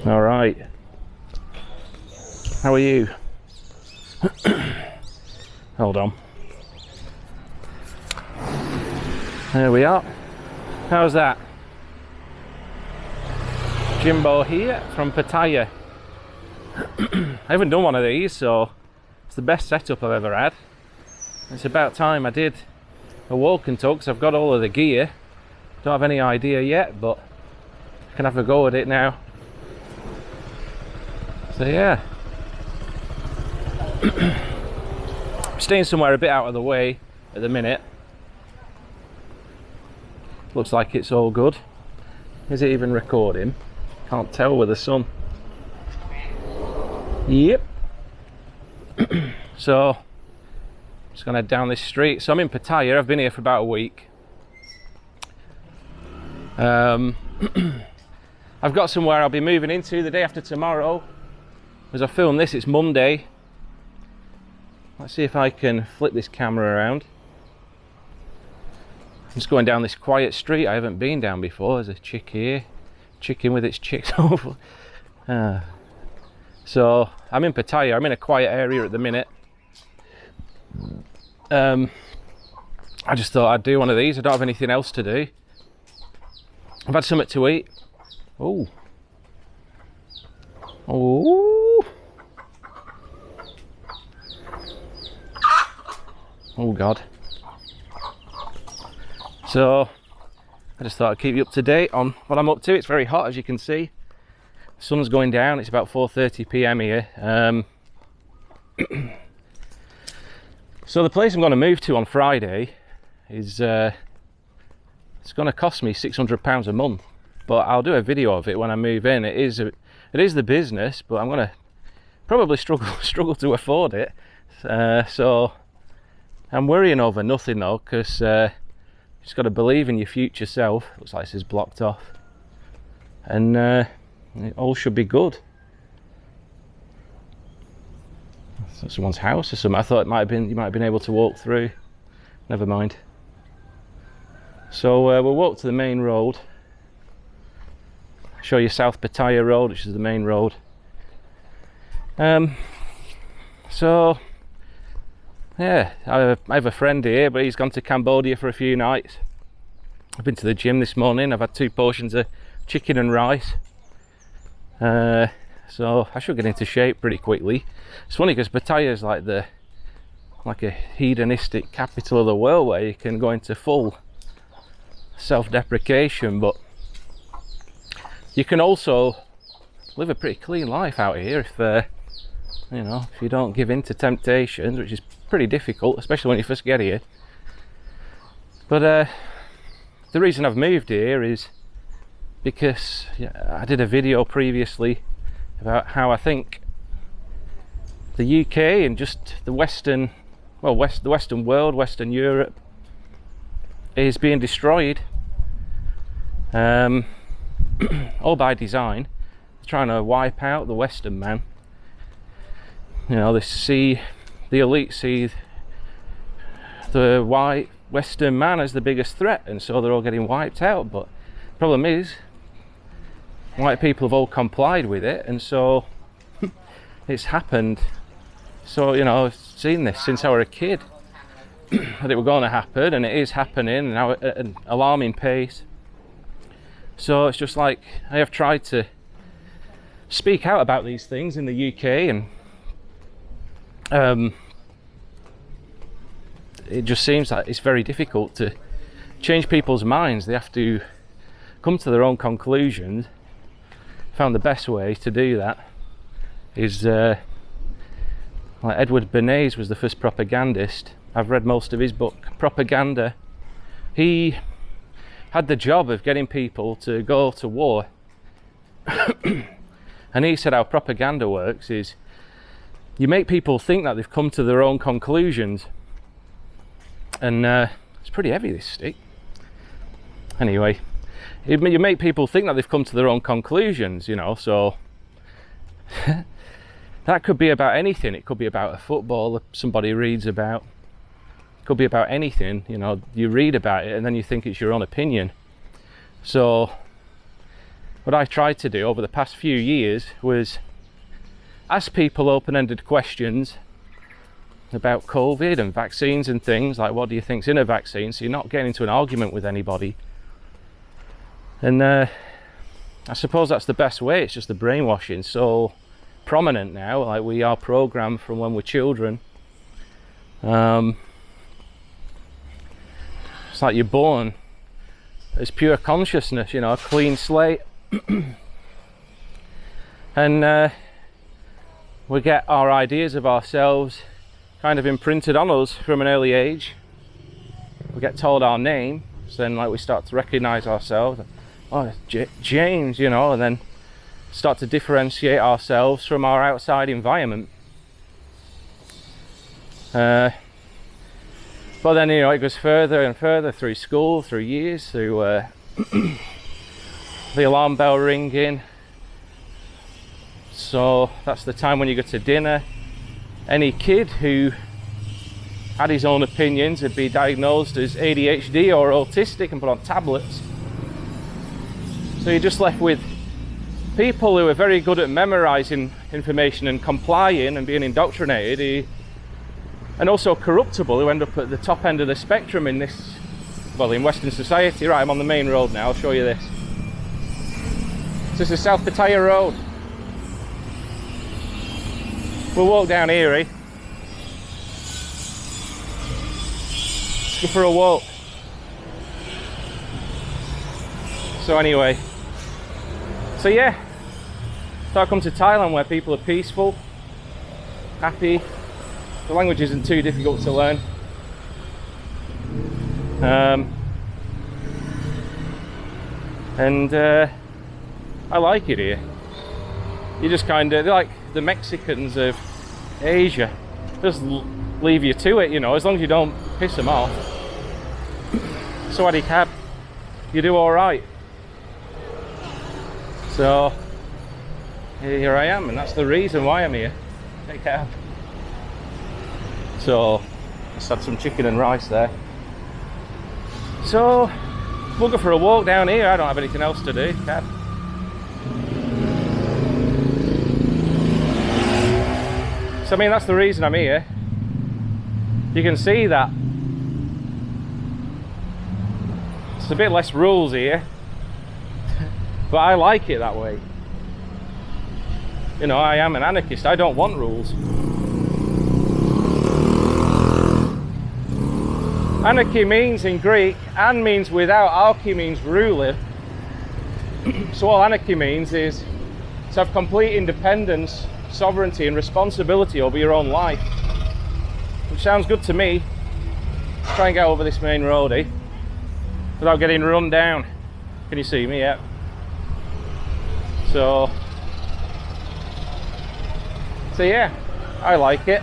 All right. How are you? Hold on. There we are. How's that? Jimbo here from Pattaya. I haven't done one of these, so it's the best setup I've ever had. It's about time I did a walk and talk, because I've got all of the gear. Don't have any idea yet, but I can have a go at it now. So yeah. I'm staying somewhere a bit out of the way at the minute. Looks like it's all good. Is it even recording? Can't tell with the sun. Yep. So just gonna head down this street. So I'm in Pattaya. I've been here for about a week. I've got somewhere I'll be moving into the day after tomorrow. As I film this, it's Monday. Let's see if I can flip this camera around. I'm just going down this quiet street I haven't been down before. There's a chick here, chicken with its chicks over. So I'm in Pattaya. I'm in a quiet area at the minute. I just thought I'd do one of these. I don't have anything else to do. I've had something to eat. Oh. Oh God. So I just thought I'd keep you up to date on what I'm up to. It's very hot, as you can see. The sun's going down. It's about 4:30 p.m. here. So the place I'm going to move to on Friday is it's going to cost me £600 a month, but I'll do a video of it when I move in. It is the business, but I'm going to probably struggle to afford it. So I'm worrying over nothing though, because you just got to believe in your future self. Looks like this is blocked off, and it all should be good. That's someone's house or something. I thought you might have been able to walk through. Never mind. So we'll walk to the main road. Show you South Pattaya Road, which is the main road. So yeah, I have a friend here, but he's gone to Cambodia for a few nights. I've been to the gym this morning. I've had 2 portions of chicken and rice. So I should get into shape pretty quickly. It's funny because Pattaya is like a hedonistic capital of the world, where you can go into full self-deprecation, but you can also live a pretty clean life out here if you know, if you don't give in to temptations, which is pretty difficult, especially when you first get here. But the reason I've moved here is because I did a video previously about how I think the UK and just the Western world, Western Europe, is being destroyed, all by design. They're trying to wipe out the Western man. You know, the elite see the white Western man as the biggest threat, and so they're all getting wiped out. But the problem is, white people have all complied with it, and so it's happened. So, you know, I've seen this since I was a kid, that it was going to happen, and it is happening now at an alarming pace. So it's just like, I have tried to speak out about these things in the UK, and it just seems like it's very difficult to change people's minds. They have to come to their own conclusions. Found the best way to do that is like Edward Bernays was the first propagandist. I've read most of his book, Propaganda. He had the job of getting people to go to war. And he said how propaganda works is you make people think that they've come to their own conclusions. And it's pretty heavy, this stick. Anyway, you make people think that they've come to their own conclusions, you know, so that could be about anything. It could be about a football that somebody reads about. It could be about anything, you know, you read about it and then you think it's your own opinion. So what I tried to do over the past few years was ask people open-ended questions about COVID and vaccines and things, like what do you think's in a vaccine, so you're not getting into an argument with anybody. And I suppose that's the best way. It's just the brainwashing so prominent now, like we are programmed from when we're children. It's like you're born as pure consciousness, you know, a clean slate. And we get our ideas of ourselves kind of imprinted on us from an early age. We get told our name, so then like we start to recognize ourselves. Oh, James, you know, and then start to differentiate ourselves from our outside environment. But then, you know, it goes further and further through school, through years, through the alarm bell ringing. So that's the time when you go to dinner. Any kid who had his own opinions would be diagnosed as ADHD or autistic and put on tablets. So you're just left with people who are very good at memorizing information and complying and being indoctrinated, and also corruptible, who end up at the top end of the spectrum in this, well, in Western society. Right, I'm on the main road now, I'll show you this. This is South Pattaya Road. We'll walk down here, Let's go for a walk. So anyway, so yeah, so I come to Thailand where people are peaceful, happy. The language isn't too difficult to learn. And I like it here. You just kind of, like the Mexicans of Asia, just leave you to it, you know, as long as you don't piss them off. Sawadee cab, you do all right. So here I am, and that's the reason why I'm here. Take cab. So just had some chicken and rice there. So we'll go for a walk down here. I don't have anything else to do. Cab. So I mean, that's the reason I'm here. You can see that it's a bit less rules here, but I like it that way. You know, I am an anarchist. I don't want rules. Anarchy means in Greek, an means without, archy means ruler. So all anarchy means is to have complete independence, sovereignty and responsibility over your own life. Which sounds good to me. Try and get over this main road, without getting run down. Can you see me? Yeah. So yeah, I like it.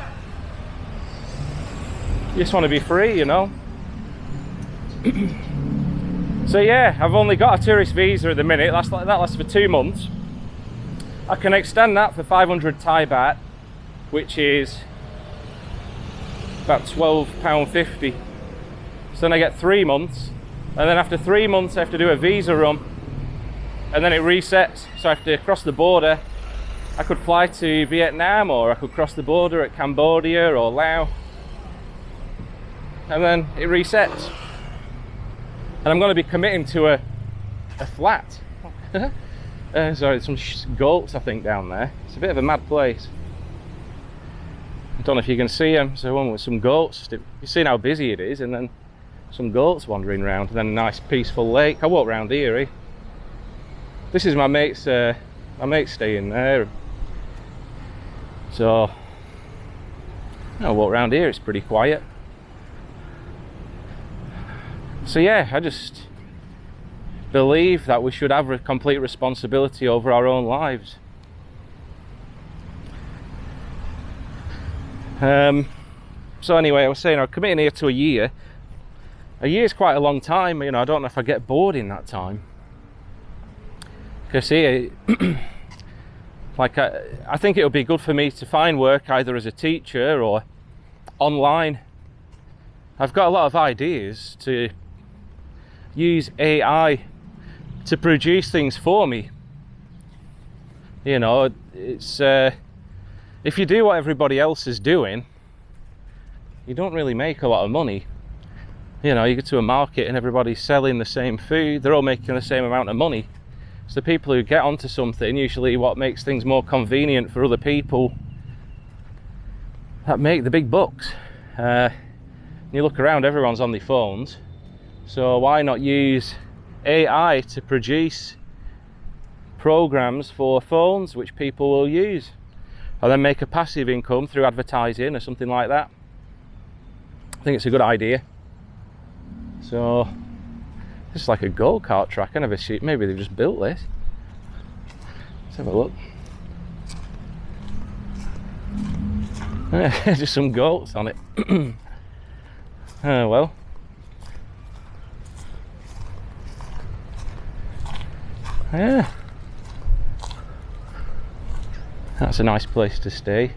You just want to be free, you know. So yeah, I've only got a tourist visa at the minute. That lasts for 2 months. I can extend that for 500 Thai baht, which is about £12.50. So then I get 3 months, and then after 3 months I have to do a visa run, and then it resets. So I have to cross the border. I could fly to Vietnam, or I could cross the border at Cambodia or Laos, and then it resets. And I'm going to be committing to a flat. Sorry, some goats I think down there. It's a bit of a mad place. I don't know if you can see them. So one with some goats. You've seen how busy it is, and then some goats wandering around, and then a nice peaceful lake. I walk around here. This is my mate's staying there. So I walk around here. It's pretty quiet. So yeah, I just believe that we should have a complete responsibility over our own lives. So anyway, I was saying I'm committing here to a year. A year is quite a long time, you know. I don't know if I get bored in that time. Because here, like I think it would be good for me to find work either as a teacher or online. I've got a lot of ideas to use AI to produce things for me, You know, it's if you do what everybody else is doing, you don't really make a lot of money. You know, you go to a market and everybody's selling the same food, they're all making the same amount of money. So the people who get onto something, usually what makes things more convenient for other people, that make the big bucks. You look around, everyone's on their phones, so why not use AI to produce programs for phones which people will use, and then make a passive income through advertising or something like that? I think it's a good idea. So this is like a go-kart track. I never see, maybe they've just built this. Let's have a look. Just some goats on it. Oh well. Yeah, that's a nice place to stay.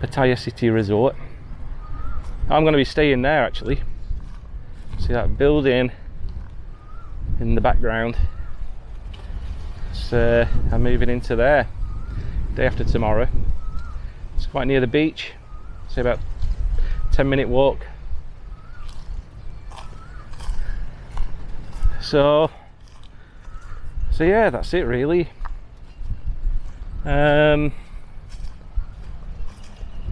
Pattaya City Resort. I'm going to be staying there actually. See that building in the background? So I'm moving into there day after tomorrow. It's quite near the beach. It's about 10-minute walk. So yeah, that's it really. I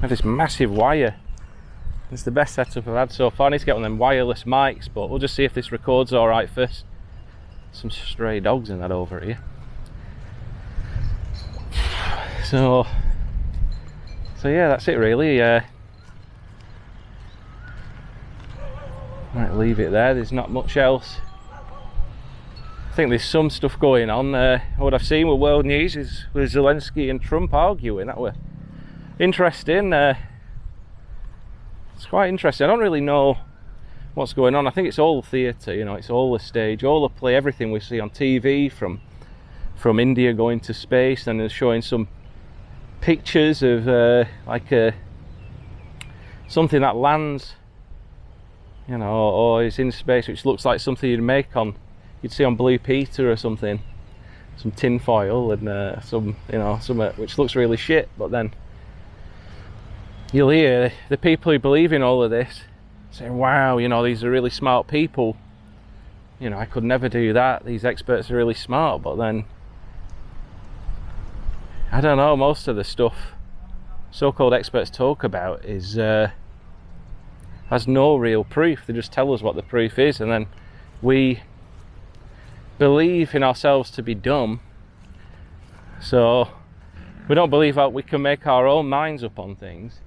have this massive wire. It's the best setup I've had so far. I need to get one of them wireless mics, but we'll just see if this records all right first. Some stray dogs and that over here. So yeah, that's it really. Might leave it there. There's not much else. I think there's some stuff going on. What I've seen with world news is with Zelensky and Trump arguing. That were interesting. It's quite interesting. I don't really know what's going on. I think it's all theatre, you know, it's all the stage, all the play, everything we see on TV from India going to space, and they're showing some pictures of something that lands, you know, or is in space, which looks like something you'd see on Blue Peter or something, some tin foil and some which looks really shit, but then you'll hear the people who believe in all of this saying, wow, you know, these are really smart people, you know, I could never do that, these experts are really smart. But then, I don't know, most of the stuff so-called experts talk about is has no real proof. They just tell us what the proof is, and then we believe in ourselves to be dumb, so we don't believe that we can make our own minds up on things.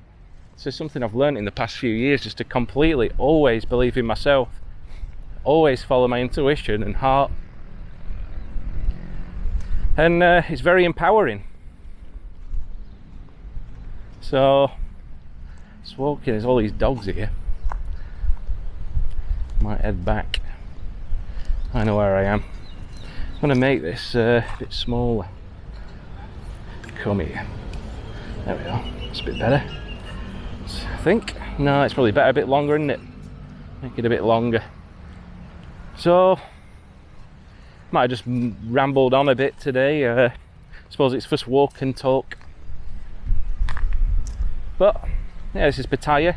So it's something I've learned in the past few years, just to completely always believe in myself, always follow my intuition and heart, and it's very empowering. So just walking, there's all these dogs here. Might head back. I know where I am. I'm going to make this a bit smaller. Come here. There we go. It's a bit better, I think. No, it's probably better, a bit longer, isn't it? Make it a bit longer. So might have just rambled on a bit today. I suppose it's just walk and talk. But yeah, this is Pattaya.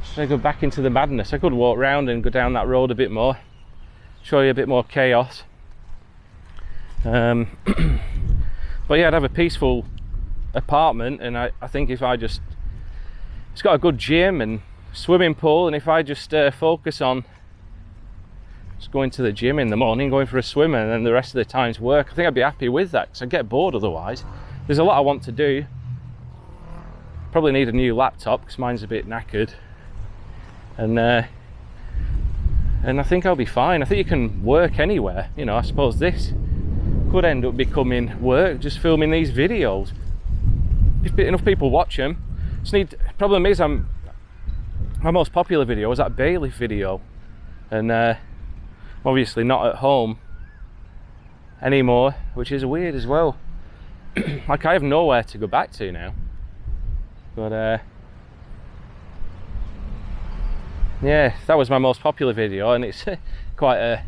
Should I go back into the madness? I could walk round and go down that road a bit more, show you a bit more chaos. But yeah, I'd have a peaceful apartment, and I think if I just, it's got a good gym and swimming pool, and if I just focus on just going to the gym in the morning, going for a swim, and then the rest of the time's work, I think I'd be happy with that, because I get bored otherwise. There's a lot I want to do. Probably need a new laptop because mine's a bit knackered, and I think I'll be fine. I think you can work anywhere, you know. I suppose this could end up becoming work, just filming these videos. If enough people watch them. Problem is, my most popular video was that Bailey video, and obviously not at home anymore, which is weird as well. Like, I have nowhere to go back to now. But yeah, that was my most popular video, and it's quite a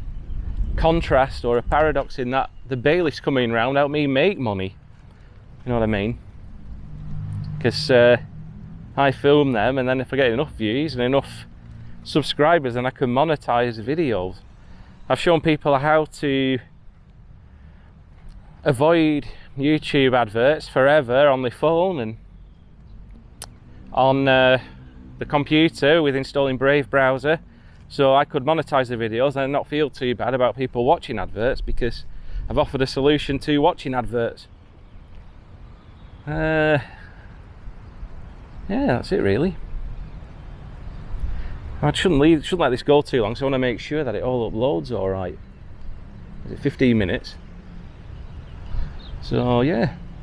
contrast or a paradox in that the bailiffs coming round help me make money. You know what I mean? Because I film them, and then if I get enough views and enough subscribers, then I can monetize the videos. I've shown people how to avoid YouTube adverts forever on the phone and on the computer with installing Brave browser, so I could monetize the videos and not feel too bad about people watching adverts, because I've offered a solution to watching adverts. Yeah, that's it really. I shouldn't let this go too long, so I want to make sure that it all uploads all right. Is it 15 minutes? So yeah.